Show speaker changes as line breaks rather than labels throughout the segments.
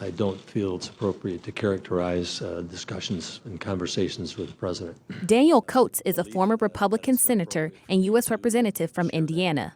I don't feel it's appropriate to characterize discussions and conversations with the president.
Daniel Coates is a former Republican senator and U.S. representative from Indiana.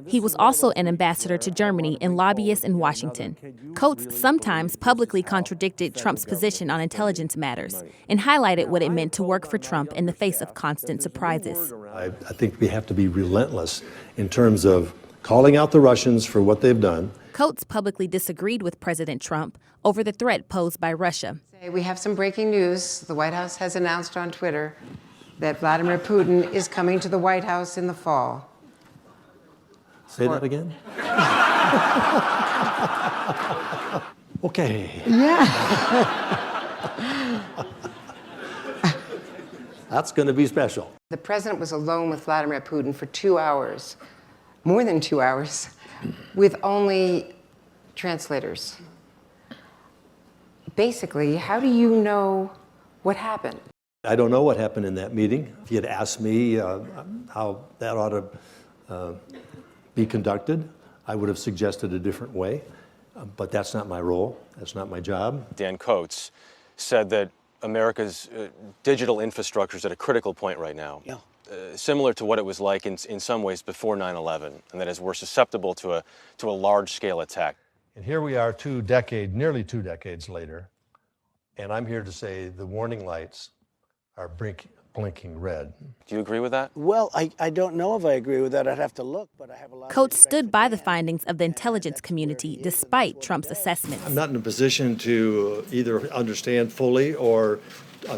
He was also an ambassador to Germany and lobbyist in Washington. Coates sometimes publicly contradicted Trump's position on intelligence matters and highlighted what it meant to work for Trump in the face of constant surprises.
I think we have to be relentless in terms of calling out the Russians for what they've done.
Coates publicly disagreed with President Trump over the threat posed by Russia.
We have some breaking news. The White House has announced on Twitter that Vladimir Putin is coming to the White House in the fall.
Say that again? Okay.
Yeah.
That's going to be special.
The president was alone with Vladimir Putin for 2 hours, more than 2 hours, with only translators. Basically, how do you know what happened?
I don't know what happened in that meeting. If he had asked me how that ought to be conducted, I would have suggested a different way. But that's not my role. That's not my job.
Dan Coates said that America's digital infrastructure is at a critical point right now.
Yeah.
Similar to what it was like in some ways before 9/11, and that is we're susceptible to a large-scale attack.
And here we are nearly 2 decades later, and I'm here to say the warning lights are blinking red.
Do you agree with that?
Well, I don't know if I agree with that. I'd have to look, but I have a lot of
Coates
respect
stood
for
by the
Dan.
findings of the intelligence community despite Trump's assessments.
I'm not in a position to either understand fully or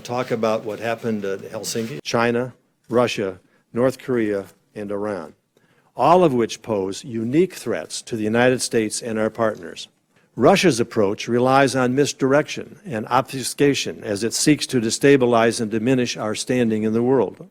talk about what happened at Helsinki. China, Russia, North Korea, and Iran, all of which pose unique threats to the United States and our partners. Russia's approach relies on misdirection and obfuscation as it seeks to destabilize and diminish our standing in the world.